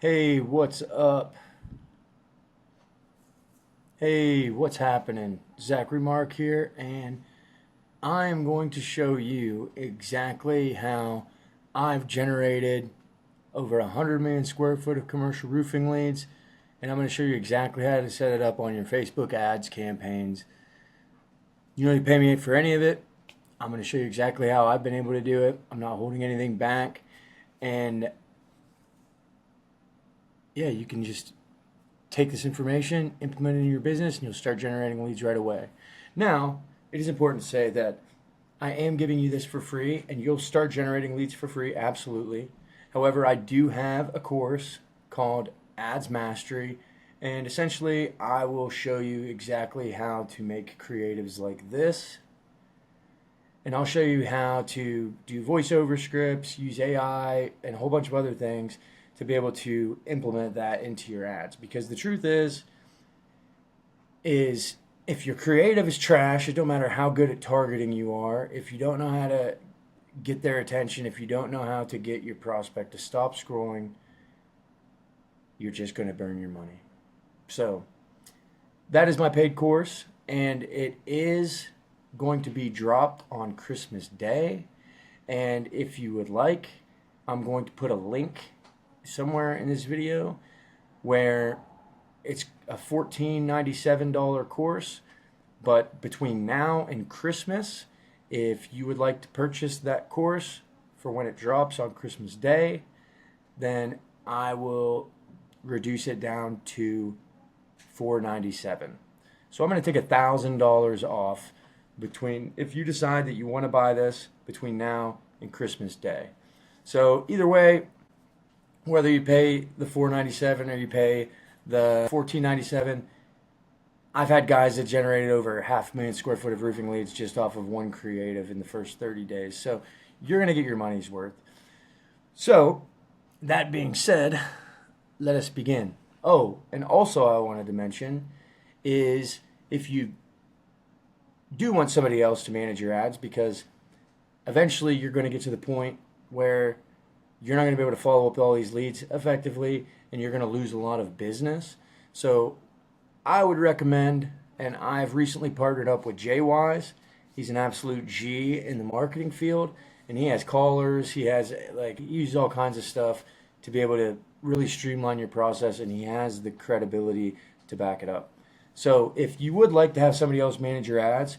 Hey, what's up? Hey, what's happening? Zachary Mark here, and I am going to show you exactly how I've generated over 100 million square foot of commercial roofing leads, and I'm going to show you exactly how to set it up on your Facebook ads campaigns. You don't need to pay me for any of it. I'm going to show you exactly how I've been able to do it. I'm not holding anything back, and yeah, you can just take this information, implement it in your business, and you'll start generating leads right away. Now, it is important to say that I am giving you this for free, and you'll start generating leads for free, absolutely. However, I do have a course called Ads Mastery, and essentially I will show you exactly how to make creatives like this. And I'll show you how to do voiceover scripts, use AI, and a whole bunch of other things to be able to implement that into your ads. Because the truth is if your creative is trash, it don't matter how good at targeting you are, if you don't know how to get their attention, if you don't know how to get your prospect to stop scrolling, you're just going to burn your money. So that is my paid course, and it is going to be dropped on Christmas Day. And if you would like, I'm going to put a link somewhere in this video where it's a $14.97 course, but between now and Christmas, if you would like to purchase that course for when it drops on Christmas Day, then I will reduce it down to $497. So I'm going to take $1,000 off if you decide that you want to buy this between now and Christmas Day. So either way, whether you pay the $497 or you pay the $1497, I've had guys that generated over 500,000 square foot of roofing leads just off of one creative in the first 30 days. So you're going to get your money's worth. So that being said, let us begin. Oh, and also I wanted to mention is if you do want somebody else to manage your ads, because eventually you're going to get to the point where you're not going to be able to follow up all these leads effectively, and you're going to lose a lot of business. So I would recommend, and I've recently partnered up with JWise. He's an absolute G in the marketing field, and he has callers. He uses all kinds of stuff to be able to really streamline your process, and he has the credibility to back it up. So if you would like to have somebody else manage your ads,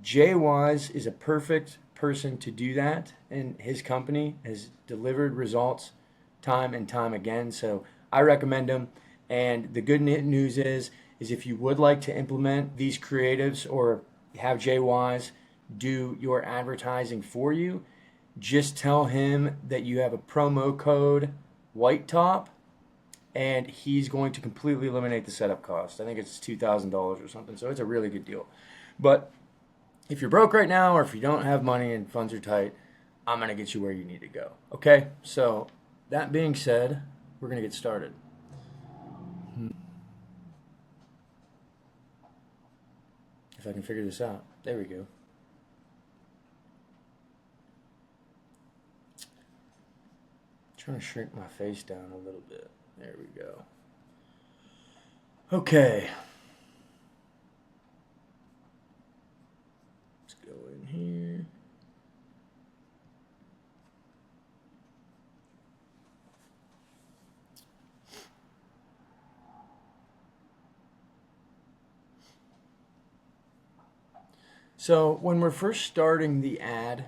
JWise is a perfect person to do that, and his company has delivered results time and time again. So I recommend him. And the good news is if you would like to implement these creatives or have JWise do your advertising for you, just tell him that you have a promo code White Top, and he's going to completely eliminate the setup cost. I think it's $2,000 or something, so it's a really good deal. But if you're broke right now, or if you don't have money and funds are tight, I'm going to get you where you need to go. Okay? So that being said, we're going to get started. If I can figure this out. There we go. Trying to shrink my face down a little bit. There we go. Okay. Let's go in here. So when we're first starting the ad,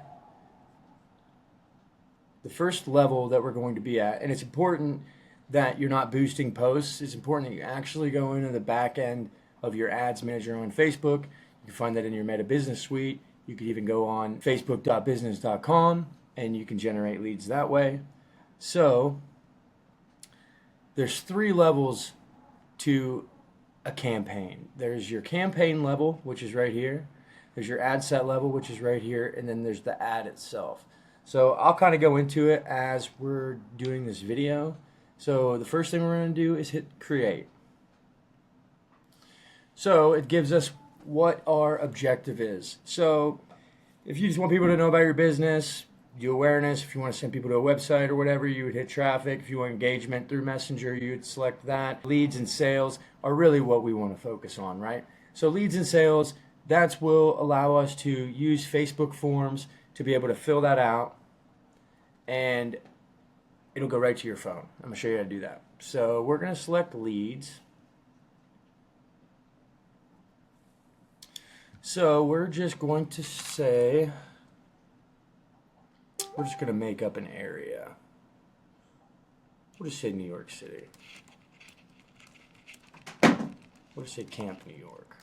the first level that we're going to be at, and it's important that you're not boosting posts. It's important that you actually go into the back end of your ads manager on Facebook. You can find that in your Meta Business Suite. You could even go on facebook.business.com and you can generate leads that way. So there's 3 levels to a campaign. There's your campaign level, which is right here. There's your ad set level, which is right here. And then there's the ad itself. So I'll kind of go into it as we're doing this video. So the first thing we're going to do is hit create. So it gives us what our objective is. So if you just want people to know about your business, do awareness. If you want to send people to a website or whatever, you would hit traffic. If you want engagement through Messenger, you would select that. Leads and sales are really what we want to focus on, right? So leads and sales, that will allow us to use Facebook forms to be able to fill that out, and it'll go right to your phone. I'm going to show you how to do that. So we're going to select leads. So we're just going to say, we're just going to make up an area. We'll just say New York City. We'll just say Camp New York.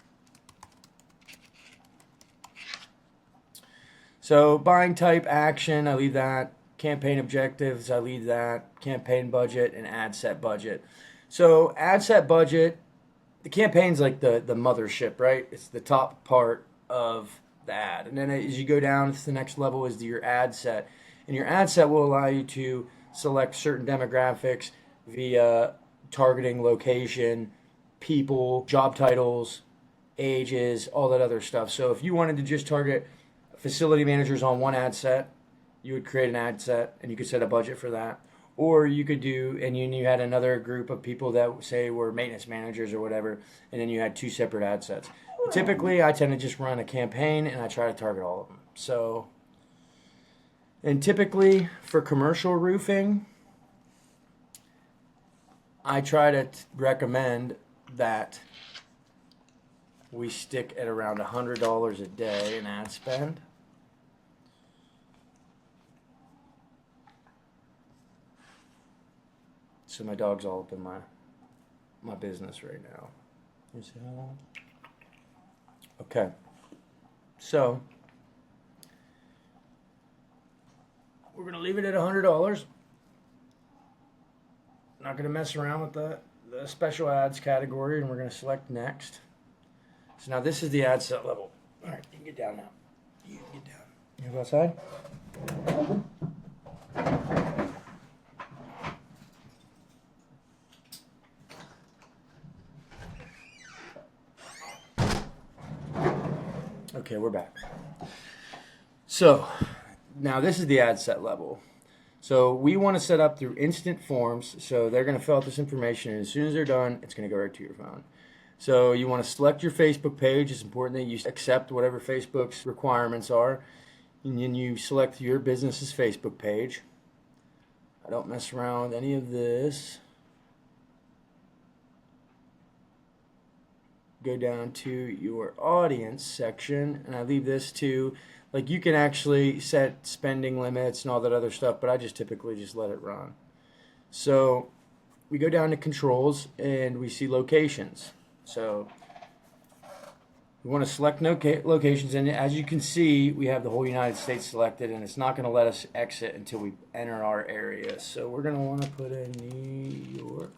So buying type, action, I leave that. Campaign objectives, I leave that. Campaign budget and ad set budget. So ad set budget, the campaign's like the mothership, right? It's the top part of the ad. And then as you go down, it's the next level is your ad set. And your ad set will allow you to select certain demographics via targeting, location, people, job titles, ages, all that other stuff. So if you wanted to just target facility managers on one ad set, you would create an ad set and you could set a budget for that. Or you could do, and you had another group of people that say were maintenance managers or whatever, and then you had two separate ad sets. But typically, I tend to just run a campaign and I try to target all of them. So, and typically for commercial roofing, I try to recommend that we stick at around $100 a day in ad spend. So my dog's all up in my business right now. You see how long? Okay. So we're gonna leave it at $100. Not gonna mess around with the special ads category, and we're gonna select next. So now this is the ad set level. All right, you can get down now. You can get down. You go outside. Okay, we're back. So now this is the ad set level. So we want to set up through instant forms. So they're going to fill out this information, and as soon as they're done, it's going to go right to your phone. So you want to select your Facebook page. It's important that you accept whatever Facebook's requirements are. And then you select your business's Facebook page. I don't mess around with any of this. Go down to your audience section, and I leave this to, like, you can actually set spending limits and all that other stuff, but I just typically just let it run. So we go down to controls and we see locations. So we want to select locations, and as you can see, we have the whole United States selected, and it's not going to let us exit until we enter our area. So we're going to want to put in New York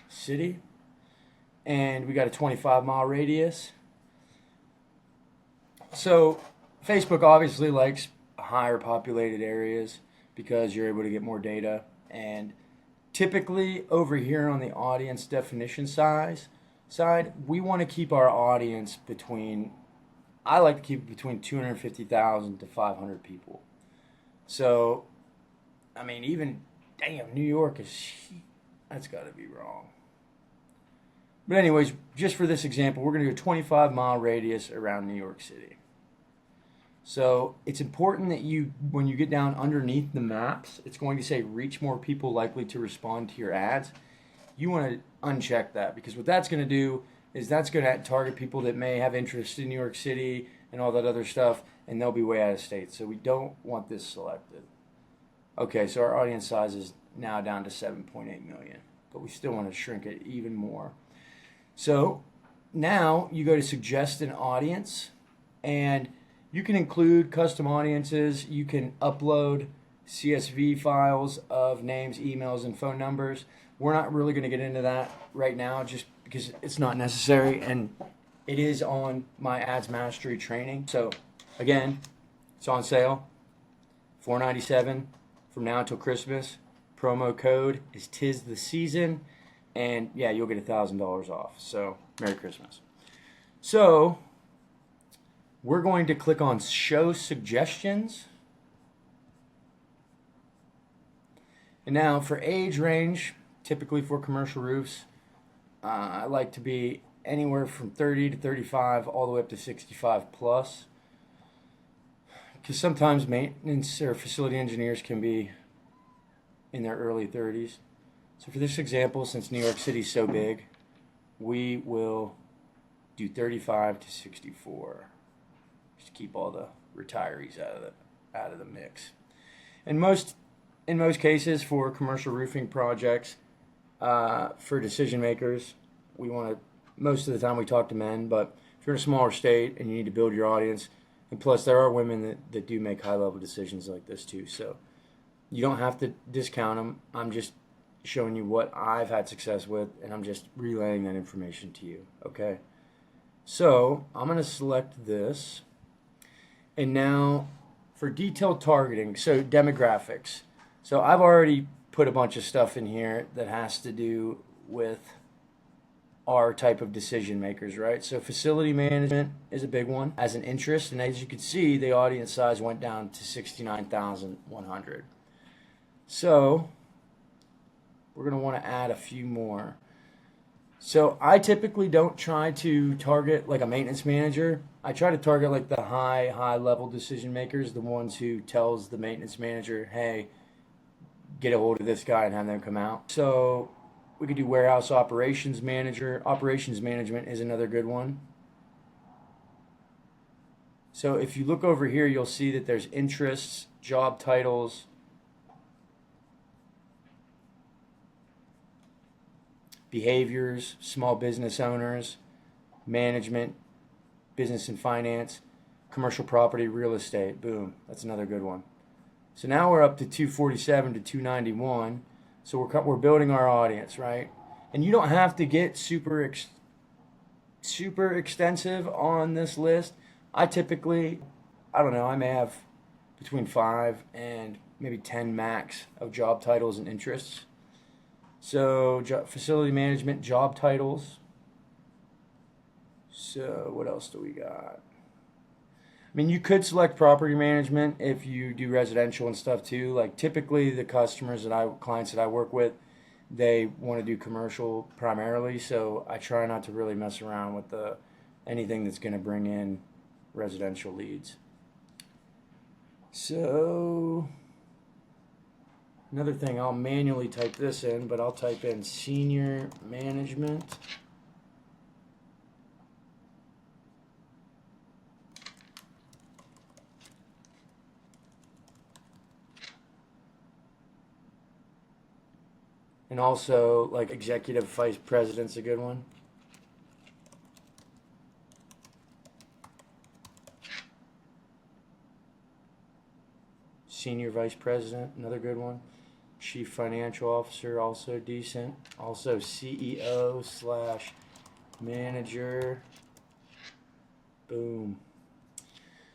City, and we got a 25-mile radius. So Facebook obviously likes higher populated areas because you're able to get more data, and typically over here on the audience definition side, we want to keep our audience between, I like to keep it between 250,000 to 500 people. So, I mean, even, damn, New York is, that's got to be wrong. But anyways, just for this example, we're going to do a 25-mile radius around New York City. So it's important that you, when you get down underneath the maps, it's going to say reach more people likely to respond to your ads. You want to uncheck that, because what that's going to do is that's going to target people that may have interest in New York City and all that other stuff, and they'll be way out of state. So we don't want this selected. Okay, so our audience size is now down to 7.8 million, but we still want to shrink it even more. So now you go to suggest an audience, and you can include custom audiences. You can upload CSV files of names, emails, and phone numbers. We're not really going to get into that right now just because it's not necessary, and it is on my Ads Mastery training. So again, it's on sale, $497 from now until Christmas. Promo code is "'Tis the Season." And yeah, you'll get $1,000 off. So Merry Christmas. So We're going to click on show suggestions. And now for age range, typically for commercial roofs, I like to be anywhere from 30 to 35 all the way up to 65 plus. Because sometimes maintenance or facility engineers can be in their early 30s. So for this example, since New York City's so big, we will do 35 to 64. Just keep all the retirees out of the mix. And in most cases for commercial roofing projects, for decision makers, we want to, most of the time we talk to men, but if you're in a smaller state and you need to build your audience, and plus there are women that do make high level decisions like this too, so you don't have to discount them. I'm just showing you what I've had success with, and I'm just relaying that information to you, okay? So I'm going to select this, and now for detailed targeting, so demographics. So I've already put a bunch of stuff in here that has to do with our type of decision makers, right? So facility management is a big one as an interest, and as you can see, the audience size went down to 69,100. So we're going to want to add a few more. So I typically don't try to target like a maintenance manager. I try to target like the high level decision makers, the ones who tells the maintenance manager, hey, get a hold of this guy and have them come out. So we could do warehouse operations manager. Operations management is another good one. So if you look over here, you'll see that there's interests, job titles, behaviors, small business owners, management, business and finance, commercial property, real estate. Boom, that's another good one. So now we're up to 247 to 291. So we're building our audience, right? And you don't have to get super extensive on this list. I typically, I don't know, I may have between 5 and maybe 10 max of job titles and interests. So facility management, job titles. So what else do we got? I mean, you could select property management if you do residential and stuff too. Like typically the clients that I work with, they want to do commercial primarily. So I try not to really mess around with anything that's going to bring in residential leads. So another thing, I'll manually type this in, but I'll type in senior management. And also, like, executive vice president's a good one. Senior vice president, another good one. Chief financial officer, also decent. Also CEO / manager. Boom.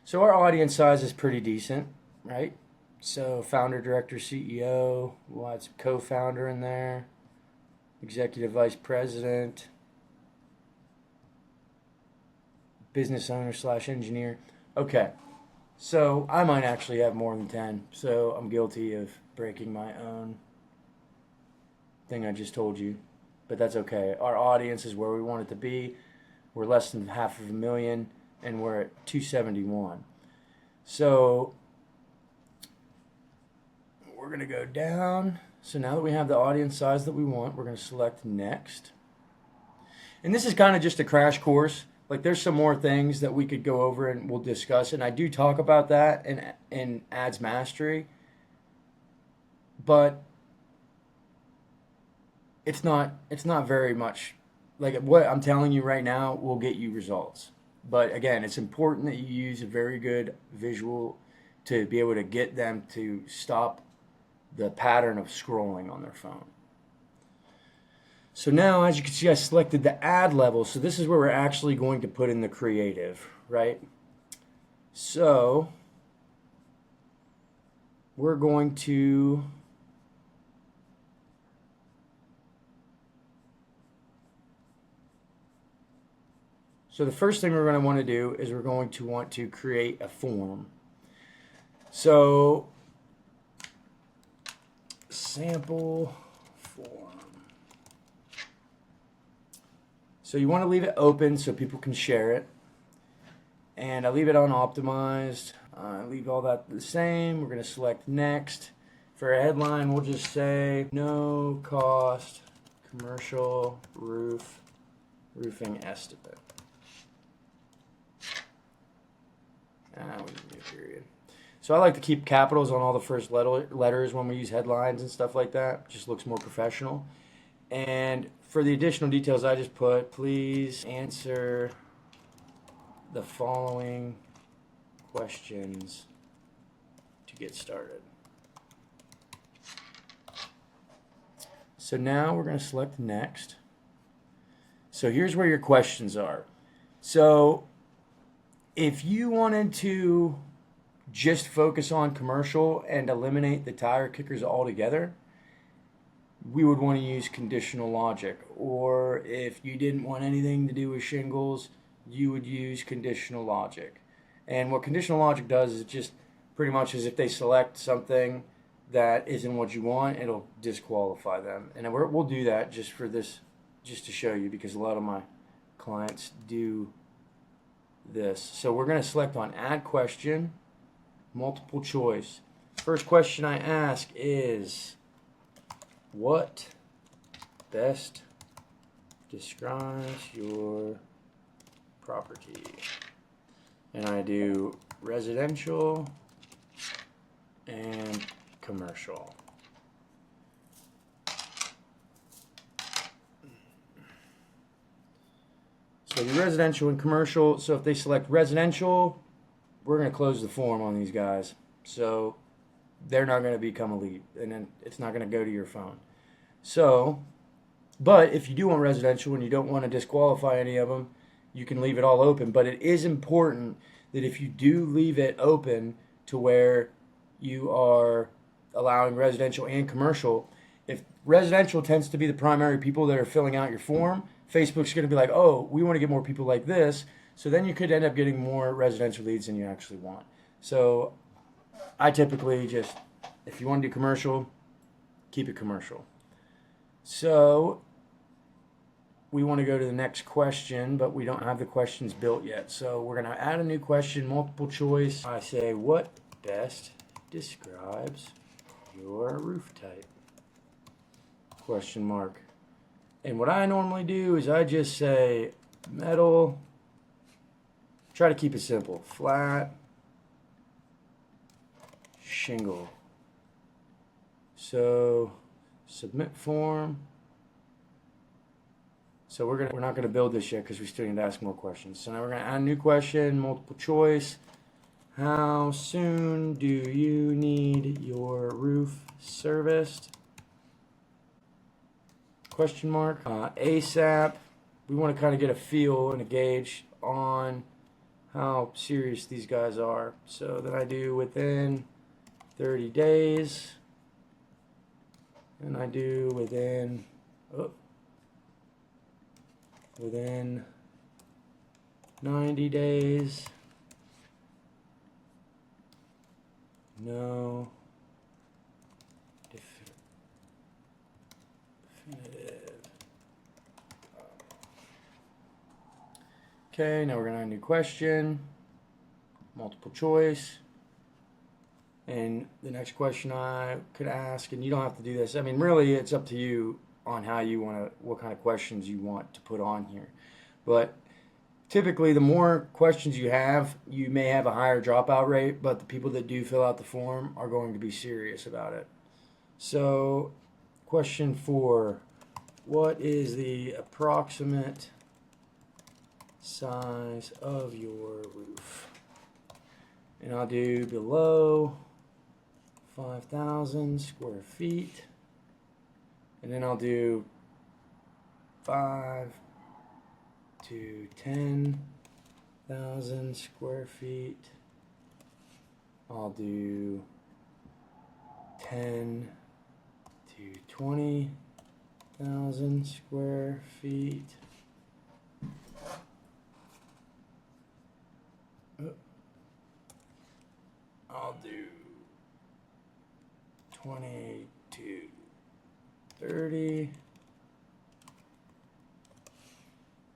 So our audience size is pretty decent, right? So founder, director, CEO, we'll add some co-founder in there, executive vice president, business owner / engineer. Okay, so I might actually have more than 10, so I'm guilty of breaking my own thing I just told you, but that's okay. Our audience is where we want it to be. We're less than 500,000, and we're at 271. So we're going to go down. So now that we have the audience size that we want, we're going to select next. And this is kind of just a crash course. Like there's some more things that we could go over and we'll discuss. And I do talk about that in Ads Mastery. But it's not very much. Like what I'm telling you right now will get you results. But again, it's important that you use a very good visual to be able to get them to stop the pattern of scrolling on their phone. So now, as you can see, I selected the ad level. So this is where we're actually going to put in the creative, right? So we're going to So the first thing we're going to want to do is we're going to want to create a form. So sample form. So you want to leave it open so people can share it. And I leave it unoptimized. I leave all that the same. We're going to select next. For a headline, we'll just say no cost commercial roofing estimate. We need a period. So I like to keep capitals on all the first letters when we use headlines and stuff like that. It just looks more professional. And for the additional details, I just put, please answer the following questions to get started. So now we're going to select next. So here's where your questions are. So if you wanted to just focus on commercial and eliminate the tire kickers altogether, we would want to use conditional logic. Or if you didn't want anything to do with shingles, you would use conditional logic. And what conditional logic does is it just pretty much is if they select something that isn't what you want, it'll disqualify them. And we'll do that just for this, just to show you, because a lot of my clients do this. So we're going to select on add question, multiple choice. First question I ask is, what best describes your property? And I do residential and commercial. So the residential and commercial. So if they select residential, we're going to close the form on these guys. So they're not going to become a lead, and then it's not going to go to your phone. So, but if you do want residential and you don't want to disqualify any of them, you can leave it all open. But it is important that if you do leave it open to where you are allowing residential and commercial, if residential tends to be the primary people that are filling out your form, Facebook's going to be like, oh, we want to get more people like this. So then you could end up getting more residential leads than you actually want. So I typically just, if you want to do commercial, keep it commercial. So we want to go to the next question, but we don't have the questions built yet. So we're going to add a new question, multiple choice. I say, what best describes your roof type? Question mark. And what I normally do is I just say metal, try to keep it simple, flat, shingle. So submit form. So we're not gonna build this yet because we still need to ask more questions. So now we're gonna add a new question, multiple choice. How soon do you need your roof serviced? Question mark. ASAP. We want to kind of get a feel and a gauge on how serious these guys are. So then I do within 30 days. And I do within 90 days. No definitive. Okay, now we're going to add a new question, multiple choice. And the next question I could ask, and you don't have to do this. I mean, really, it's up to you on how you want to, what kind of questions you want to put on here. But typically, the more questions you have, you may have a higher dropout rate, but the people that do fill out the form are going to be serious about it. So, question 4, what is the approximate size of your roof? And I'll do below 5,000 square feet. And then I'll do 5 to 10,000 square feet. I'll do 10 to 20,000 square feet. 20 to 30.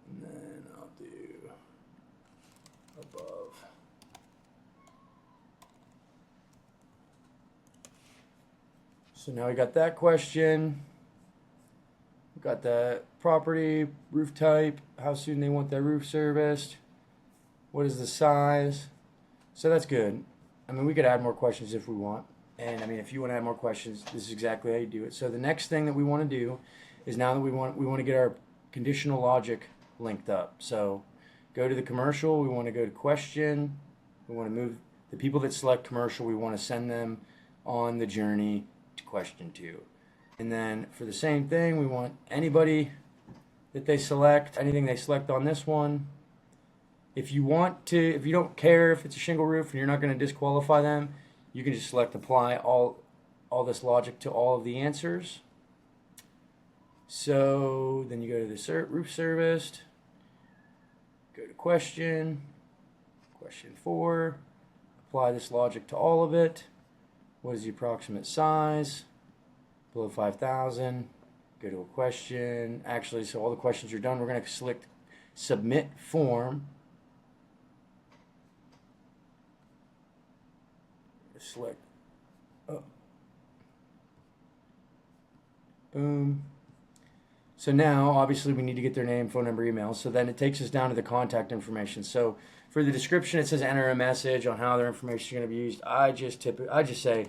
And then I'll do above. So now we got that question. We got the property, roof type, how soon they want their roof serviced, what is the size. So that's good. I mean, we could add more questions if we want. And I mean, if you want to add more questions, this is exactly how you do it. So the next thing that we want to do is, now that we want to get our conditional logic linked up. So go to the commercial, we want to go to question, we want to move the people that select commercial, we want to send them on the journey to question 2. And then for the same thing, we want anybody that they select, anything they select on this one. If you don't care if it's a shingle roof and you're not going to disqualify them, you can just select apply all this logic to all of the answers. So then you go to the roof serviced, go to question 4, apply this logic to all of it. What is the approximate size? Below 5,000. Go to a question. Actually, so all the questions are done. We're going to select submit form. Select. Oh. Boom. So now, obviously, we need to get their name, phone number, email. So then it takes us down to the contact information. So for the description, it says enter a message on how their information is going to be used. I just say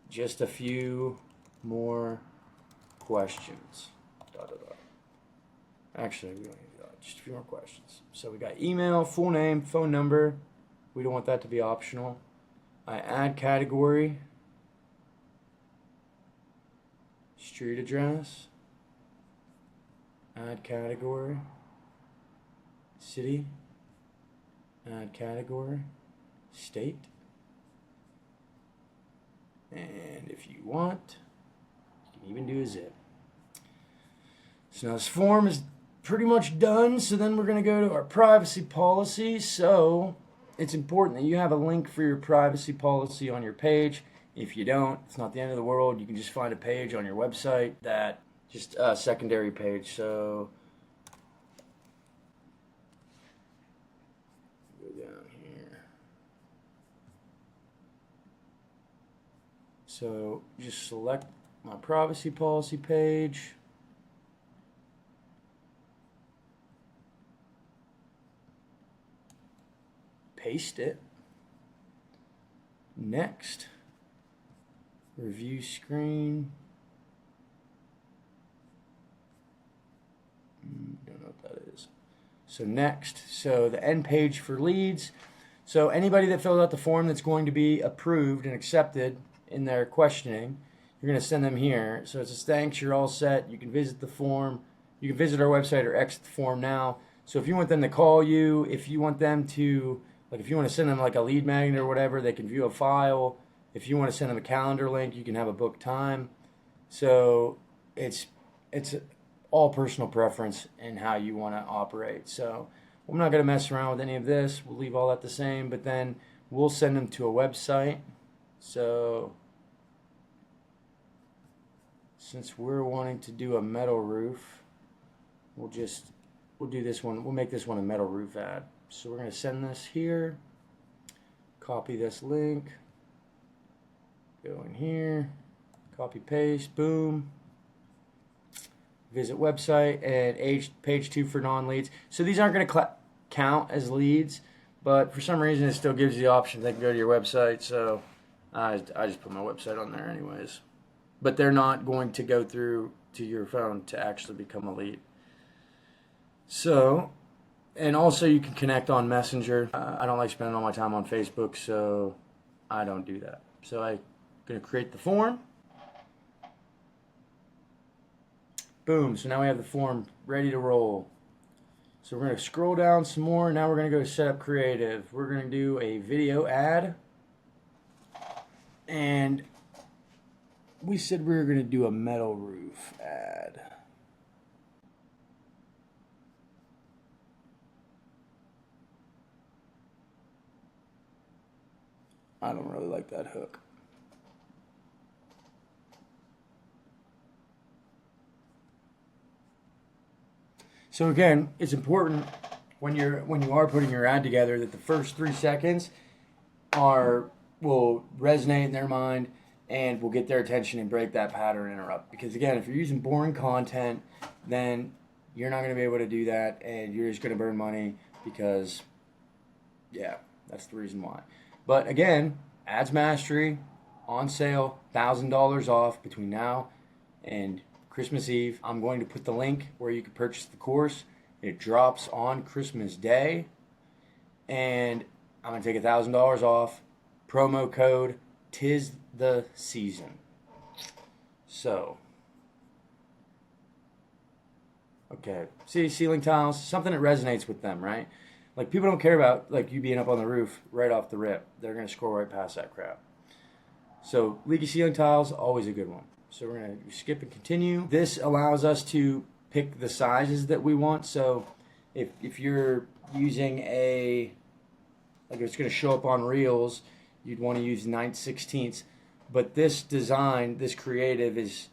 just a few more questions. Actually, we don't need that. Just a few more questions. So we got email, full name, phone number. We don't want that to be optional. I add category, street address, add category, city, add category, state, and if you want, you can even do a zip. So now this form is pretty much done, so then we're going to go to our privacy policy. So it's important that you have a link for your privacy policy on your page. If you don't, it's not the end of the world. You can just find a page on your website that just a secondary page. So go down here. So just select my privacy policy page. Paste it. Next. Review screen. Don't know what that is. So next. So the end page for leads. So anybody that fills out the form that's going to be approved and accepted in their questioning, you're going to send them here. So it says, thanks, you're all set. You can visit the form. You can visit our website or exit the form now. So if you want them to call you, if you want them to, like if you want to send them like a lead magnet or whatever, they can view a file. If you want to send them a calendar link, you can have a book time. So it's all personal preference and how you want to operate. So I'm not going to mess around with any of this. We'll leave all that the same, but then we'll send them to a website. So since we're wanting to do a metal roof, we'll do this one. We'll make this one a metal roof ad. So we're going to send this here, copy this link, go in here, copy paste, boom, visit website, and page 2 for non-leads. So these aren't going to count as leads, but for some reason it still gives you the option they can go to your website. So I just put my website on there anyways, but they're not going to go through to your phone to actually become a lead. So, and also you can connect on Messenger. I don't like spending all my time on Facebook, so I don't do that. So I'm going to create the form. Boom, so now we have the form ready to roll. So we're going to scroll down some more. Now we're going to go to Setup Creative. We're going to do a video ad. And we said we were going to do a metal roof ad. I don't really like that hook. So again, it's important when you are putting your ad together that the first 3 seconds will resonate in their mind and will get their attention and break that pattern interrupt. Because again, if you're using boring content, then you're not going to be able to do that, and you're just going to burn money because, yeah, that's the reason why. But again, Ads Mastery on sale, $1,000 off between now and Christmas Eve. I'm going to put the link where you can purchase the course. It drops on Christmas Day, and I'm going to take $1,000 off. Promo code "Tis the Season." So, okay. See, ceiling tiles, something that resonates with them, right? Like, people don't care about like you being up on the roof right off the rip. They're going to scroll right past that crap. So, leaky ceiling tiles, always a good one. So we're going to skip and continue. This allows us to pick the sizes that we want. So if you're using like it's going to show up on Reels, you'd want to use 9/16. But this design, this creative is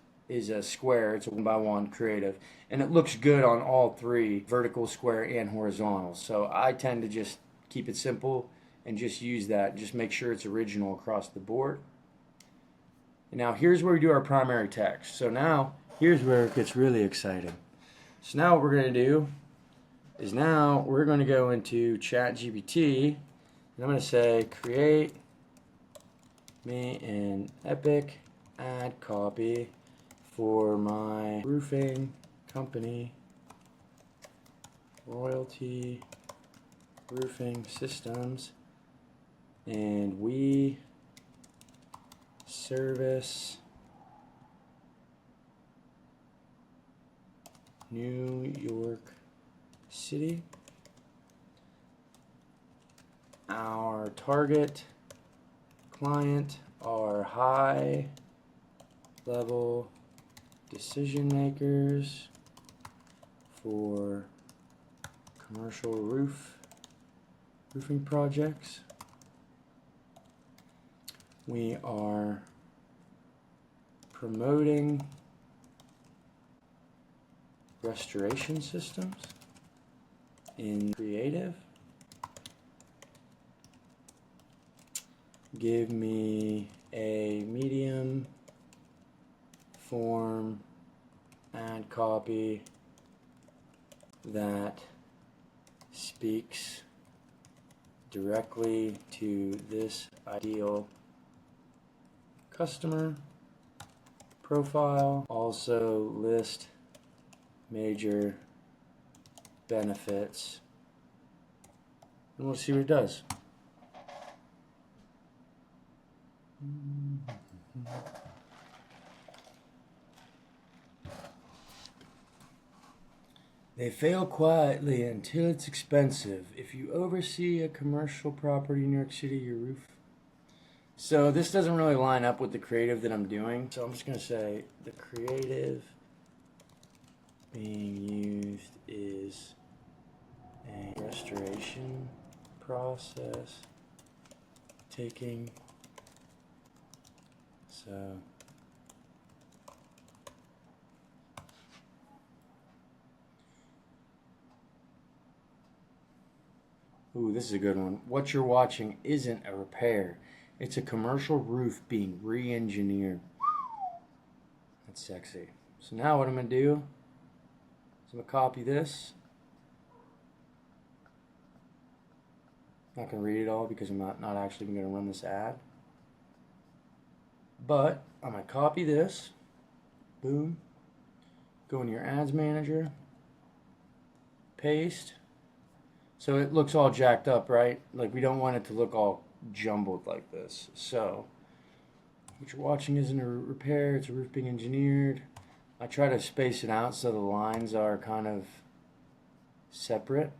a square. It's a 1x1 creative. And it looks good on all three, vertical, square, and horizontal. So I tend to just keep it simple and just use that. Just make sure it's original across the board. And now here's where we do our primary text. So now here's where it gets really exciting. So now what we're going to do is now we're going to go into ChatGPT, and I'm going to say create me an epic ad copy for my roofing company, Royalty Roofing Systems, and we service New York City. Our target client are high level decision makers for commercial roofing projects. We are promoting restoration systems in creative. Give me a medium form ad copy that speaks directly to this ideal customer profile. Also list major benefits, and we'll see what it does. They fail quietly until it's expensive. If you oversee a commercial property in New York City, your roof. So this doesn't really line up with the creative that I'm doing. So I'm just going to say the creative being used is a restoration process taking. So ooh, this is a good one. What you're watching isn't a repair. It's a commercial roof being re-engineered. That's sexy. So now what I'm going to do is I'm going to copy this. I'm not going to read it all because I'm not actually going to run this ad. But I'm going to copy this. Boom. Go in your ads manager. Paste. So it looks all jacked up, right? Like, we don't want it to look all jumbled like this. So what you're watching isn't a repair, it's a roof being engineered. I try to space it out so the lines are kind of separate.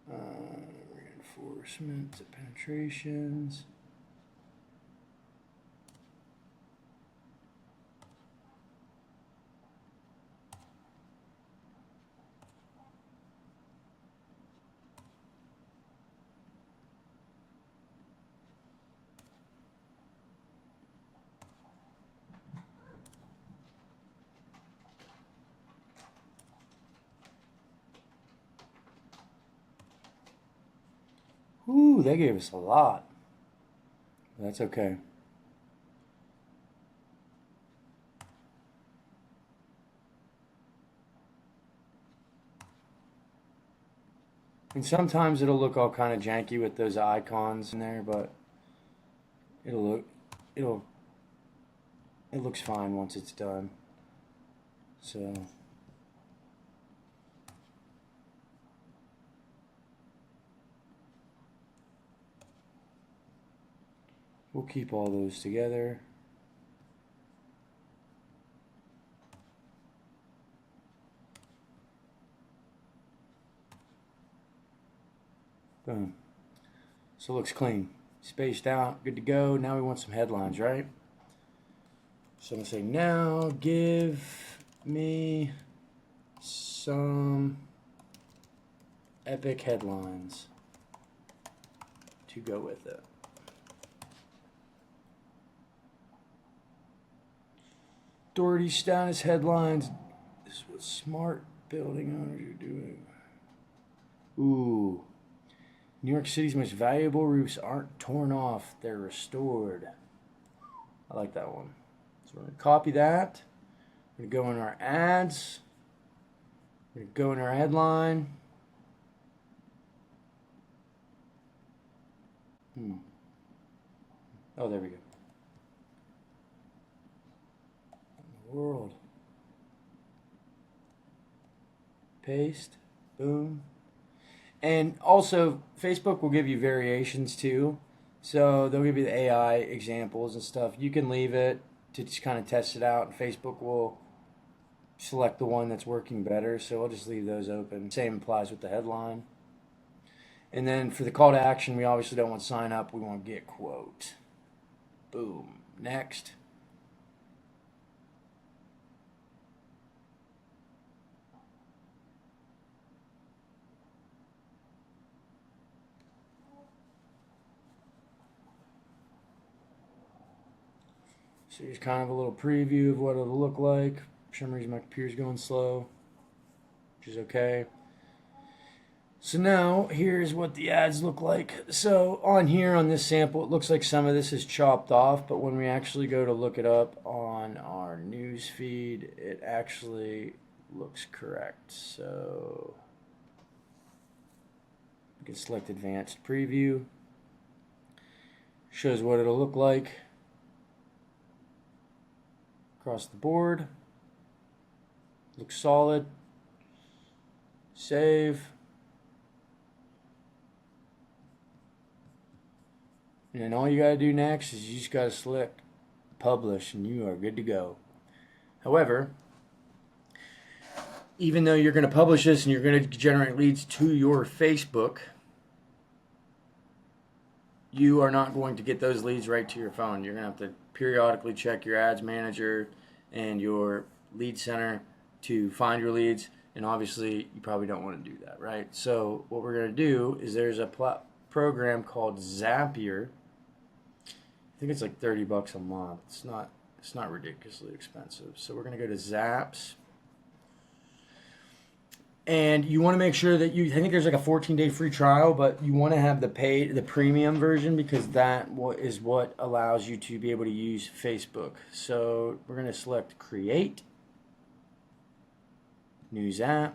Reinforcement penetrations. Ooh, they gave us a lot. That's okay. And sometimes it'll look all kind of janky with those icons in there, but it'll look, it'll, it looks fine once it's done. So we'll keep all those together. Boom. So it looks clean. Spaced out, good to go. Now we want some headlines, right? So I'm going to say, now give me some epic headlines to go with it. Authority status headlines. This is what smart building owners are doing. Ooh. New York City's most valuable roofs aren't torn off, they're restored. I like that one. So we're going to copy that. We're going to go in our ads. We're going to go in our headline. Oh, there we go. World. Paste. Boom. And also, Facebook will give you variations too. So they'll give you the AI examples and stuff. You can leave it to just kind of test it out. And Facebook will select the one that's working better. So I'll just leave those open. Same applies with the headline. And then for the call to action, we obviously don't want sign up. We want get quote. Boom. Next. So here's kind of a little preview of what it'll look like. For some reason my computer's going slow, which is okay. So now here's what the ads look like. So on here on this sample, it looks like some of this is chopped off, but when we actually go to look it up on our news feed, it actually looks correct. So we can select advanced preview. Shows what it'll look like across the board. Looks solid. Save. And then all you gotta do next is you just gotta select publish and you are good to go. However, even though you're gonna publish this and you're gonna generate leads to your Facebook, you are not going to get those leads right to your phone. You're gonna have to periodically check your ads manager and your lead center to find your leads, and obviously you probably don't want to do that, right? So what we're going to do is there's a program called Zapier. I think it's like $30 a month. It's not ridiculously expensive. So we're going to go to Zaps, and you want to make sure that I think there's like a 14-day free trial, but you want to have the premium version, because that is what allows you to be able to use Facebook. So we're going to select create, new Zap.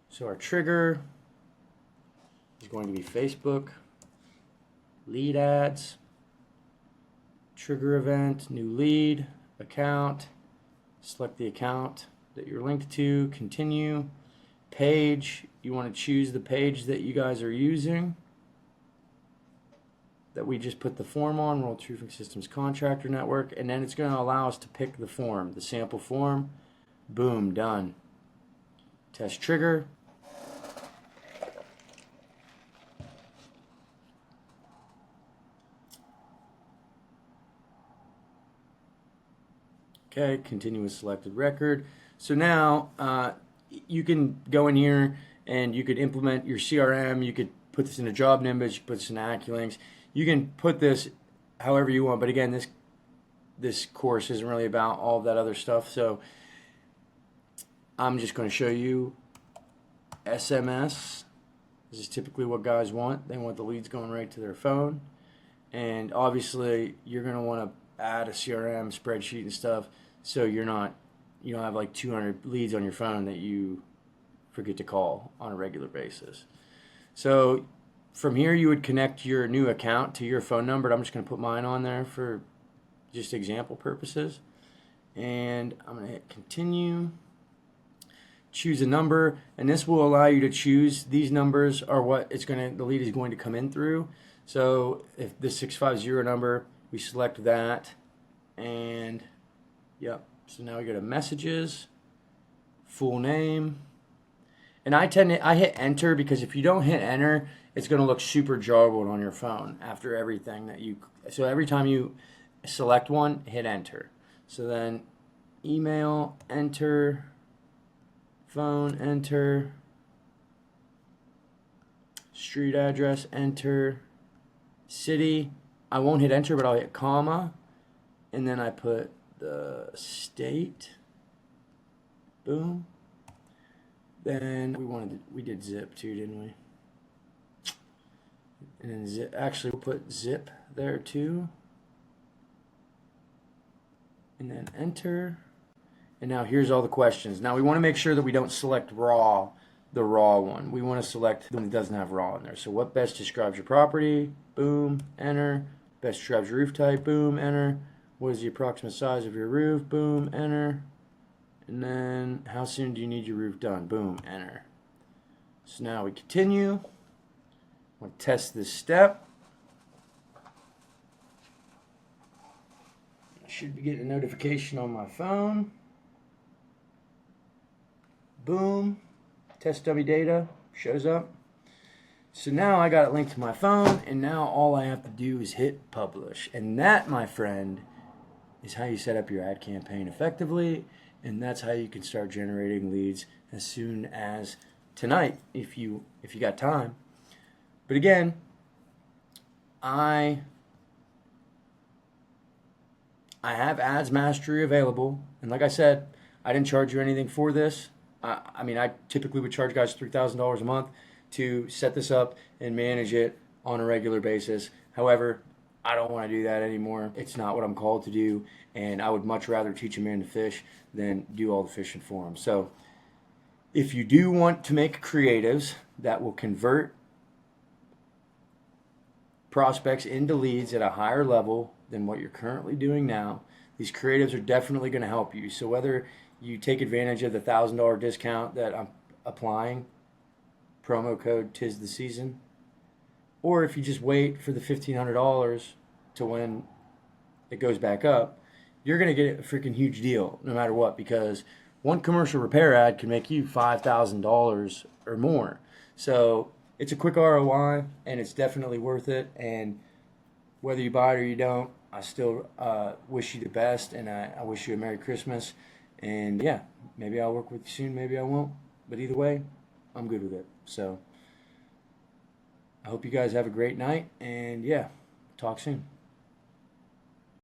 So our trigger is going to be Facebook, lead ads, trigger event, new lead, account, select the account that you're linked to, continue, page, you want to choose the page that you guys are using, that we just put the form on, World Roofing Systems Contractor Network, and then it's going to allow us to pick the form, the sample form. Boom, done. Test trigger. Okay, continue with selected record. So now you can go in here and you could implement your CRM. You could put this in a job nimbus. You could put this in AccuLinks. You can put this however you want. But again, this course isn't really about all of that other stuff. So I'm just going to show you SMS This is typically what guys want. They want the leads going right to their phone. And obviously, you're going to want to add a CRM spreadsheet and stuff, so you don't have like 200 leads on your phone that you forget to call on a regular basis. So from here, you would connect your new account to your phone number. I'm just going to put mine on there for just example purposes. And I'm going to hit continue. Choose a number, and this will allow you to choose. These numbers are what the lead is going to come in through. So if the 650 number, we select that, and yep. So now we go to messages, full name, and I hit enter, because if you don't hit enter, it's going to look super jarbled on your phone after everything so every time you select one, hit enter. So then email, enter, phone, enter, street address, enter, city, I won't hit enter, but I'll hit comma, and then I put the state, boom. Then we did zip too, didn't we? And then zip, actually we'll put zip there too. And then enter. And now here's all the questions. Now we want to make sure that we don't select the raw one. We want to select the one that doesn't have raw in there. So what best describes your property? Boom, enter. Best describes your roof type? Boom, enter. What is the approximate size of your roof? Boom, enter. And then how soon do you need your roof done? Boom, enter. So now we continue. We'll test this step. I should be getting a notification on my phone. Boom, test dummy data shows up. So now I got it linked to my phone, and now all I have to do is hit publish. And that, my friend, is how you set up your ad campaign effectively, and that's how you can start generating leads as soon as tonight if you got time. But again, I have Ads Mastery available, and like I said, I didn't charge you anything for this. I mean, I typically would charge guys $3,000 a month to set this up and manage it on a regular basis. However, I don't want to do that anymore. It's not what I'm called to do, and I would much rather teach a man to fish than do all the fishing for him. So if you do want to make creatives that will convert prospects into leads at a higher level than what you're currently doing now, these creatives are definitely going to help you. So whether you take advantage of the $1,000 discount that I'm applying, promo code "'tis the season," or if you just wait for the $1,500 to when it goes back up, you're going to get a freaking huge deal no matter what, because one commercial repair ad can make you $5,000 or more. So it's a quick ROI, and it's definitely worth it. And whether you buy it or you don't, I still wish you the best, and I wish you a Merry Christmas. And yeah, maybe I'll work with you soon, maybe I won't. But either way, I'm good with it. So I hope you guys have a great night, and yeah, talk soon.